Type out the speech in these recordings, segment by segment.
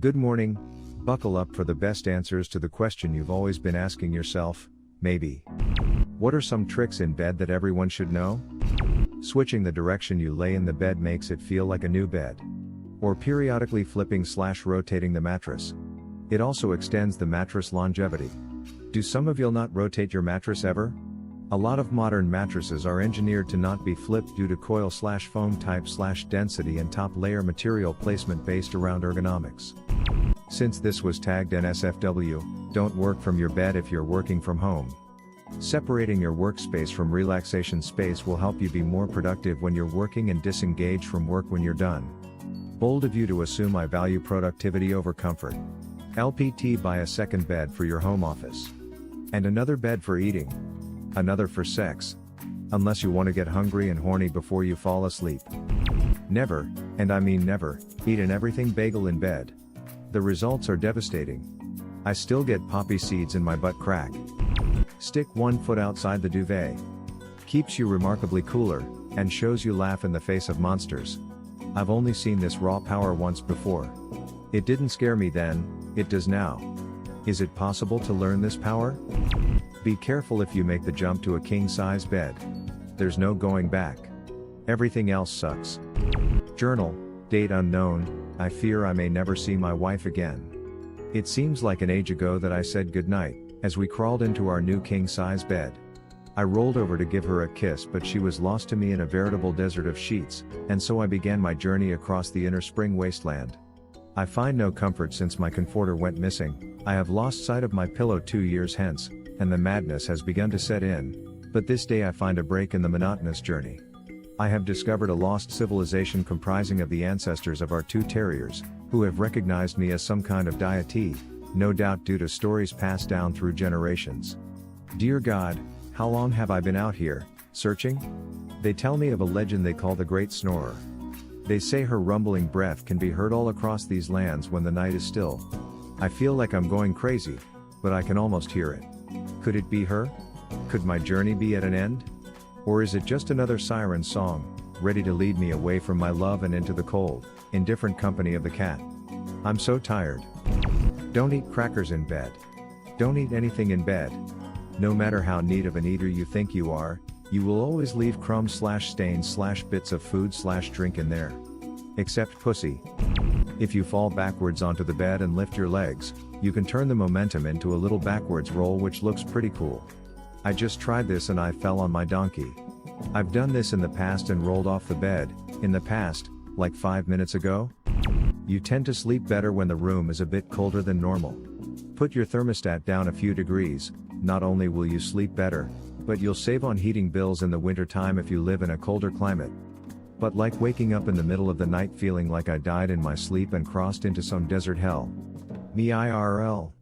Good morning. Buckle up for the best answers to the question you've always been asking yourself, maybe. What are some tricks in bed that everyone should know? Switching the direction you lay in the bed makes it feel like a new bed. Or periodically flipping/rotating the mattress. It also extends the mattress longevity. Do some of you not rotate your mattress ever? A lot of modern mattresses are engineered to not be flipped due to coil/foam type/density and top layer material placement based around ergonomics. Since this was tagged NSFW, don't work from your bed if you're working from home. Separating your workspace from relaxation space will help you be more productive when you're working and disengage from work when you're done. Bold of you to assume I value productivity over comfort. LPT, buy a second bed for your home office. And another bed for eating. Another for sex. Unless you want to get hungry and horny before you fall asleep. Never, and I mean never, eat an everything bagel in bed. The results are devastating. I still get poppy seeds in my butt crack. Stick 1 foot outside the duvet. Keeps you remarkably cooler, and shows you laugh in the face of monsters. I've only seen this raw power once before. It didn't scare me then, it does now. Is it possible to learn this power? Be careful if you make the jump to a king-size bed. There's no going back. Everything else sucks. Journal, date unknown, I fear I may never see my wife again. It seems like an age ago that I said goodnight, as we crawled into our new king-size bed. I rolled over to give her a kiss, but she was lost to me in a veritable desert of sheets, and so I began my journey across the inner spring wasteland. I find no comfort since my comforter went missing. I have lost sight of my pillow 2 years hence, and the madness has begun to set in, but this day I find a break in the monotonous journey. I have discovered a lost civilization comprising of the ancestors of our 2 terriers, who have recognized me as some kind of deity, no doubt due to stories passed down through generations. Dear God, how long have I been out here, searching? They tell me of a legend they call the Great Snorer. They say her rumbling breath can be heard all across these lands when the night is still. I feel like I'm going crazy, but I can almost hear it. Could it be her? Could my journey be at an end? Or is it just another siren song, ready to lead me away from my love and into the cold, indifferent company of the cat? I'm so tired. Don't eat crackers in bed. Don't eat anything in bed. No matter how neat of an eater you think you are, you will always leave crumbs/stains/bits of food/drink in there. Except pussy. If you fall backwards onto the bed and lift your legs, you can turn the momentum into a little backwards roll, which looks pretty cool. I just tried this and I fell on my donkey. I've done this in the past and rolled off the bed, in the past, like 5 minutes ago. You tend to sleep better when the room is a bit colder than normal. Put your thermostat down a few degrees, not only will you sleep better, but you'll save on heating bills in the winter time if you live in a colder climate. But like waking up in the middle of the night feeling like I died in my sleep and crossed into some desert hell. Me IRL.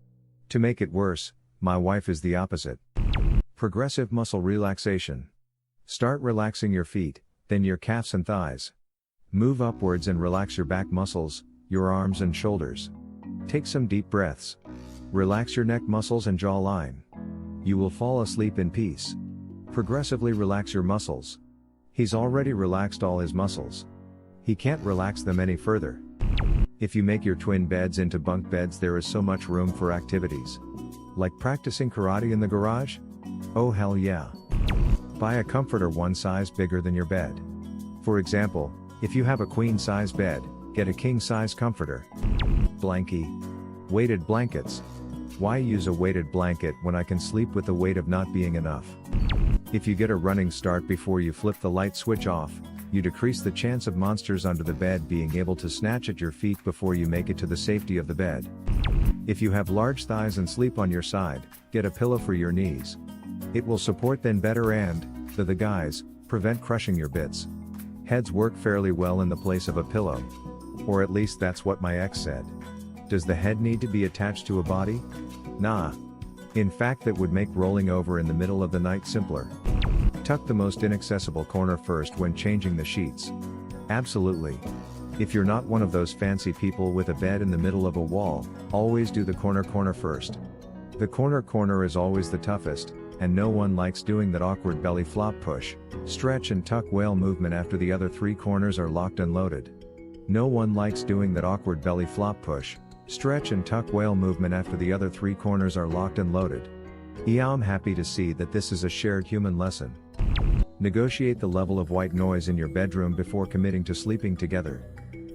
To make it worse, my wife is the opposite. Progressive muscle relaxation. Start relaxing your feet, then your calves and thighs. Move upwards and relax your back muscles, your arms and shoulders. Take some deep breaths. Relax your neck muscles and jawline. You will fall asleep in peace. Progressively relax your muscles. He's already relaxed all his muscles. He can't relax them any further. If you make your twin beds into bunk beds, there is so much room for activities. Like practicing karate in the garage? Oh hell yeah. Buy a comforter 1 size bigger than your bed. For example, if you have a queen size bed, get a king size comforter. Blankie. Weighted blankets. Why use a weighted blanket when I can sleep with the weight of not being enough? If you get a running start before you flip the light switch off, you decrease the chance of monsters under the bed being able to snatch at your feet before you make it to the safety of the bed. If you have large thighs and sleep on your side, get a pillow for your knees. It will support them better and, the guys, prevent crushing your bits. Heads work fairly well in the place of a pillow. Or at least that's what my ex said. Does the head need to be attached to a body? Nah. In fact, that would make rolling over in the middle of the night simpler. Tuck the most inaccessible corner first when changing the sheets. Absolutely. If you're not one of those fancy people with a bed in the middle of a wall, always do the corner first. The corner is always the toughest, and no one likes doing that awkward belly flop push, stretch and tuck whale movement after the other 3 corners are locked and loaded. No one likes doing that awkward belly flop push, Stretch and tuck whale movement after the other 3 corners are locked and loaded. Yeah, I'm happy to see that this is a shared human lesson. Negotiate the level of white noise in your bedroom before committing to sleeping together.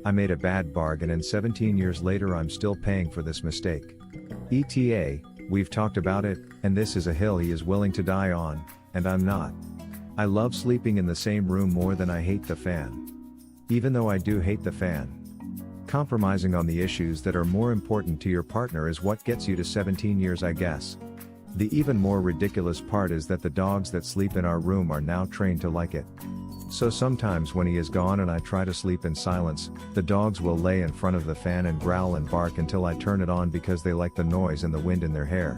I made a bad bargain and 17 years later I'm still paying for this mistake. ETA, we've talked about it, and this is a hill he is willing to die on, and I'm not. I love sleeping in the same room more than I hate the fan. Even though I do hate the fan. Compromising on the issues that are more important to your partner is what gets you to 17 years, I guess. The even more ridiculous part is that the dogs that sleep in our room are now trained to like it. So sometimes when he is gone and I try to sleep in silence, the dogs will lay in front of the fan and growl and bark until I turn it on because they like the noise and the wind in their hair.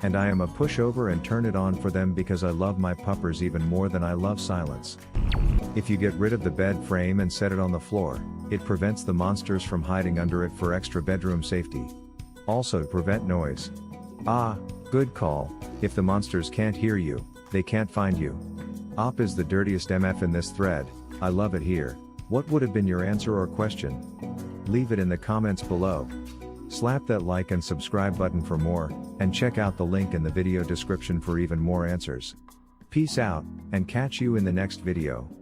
And I am a pushover and turn it on for them because I love my puppers even more than I love silence. If you get rid of the bed frame and set it on the floor, it prevents the monsters from hiding under it for extra bedroom safety. Also prevent noise. Ah, good call, if the monsters can't hear you, they can't find you. Op is the dirtiest MF in this thread, I love it here. What would have been your answer or question? Leave it in the comments below. Slap that like and subscribe button for more, and check out the link in the video description for even more answers. Peace out, and catch you in the next video.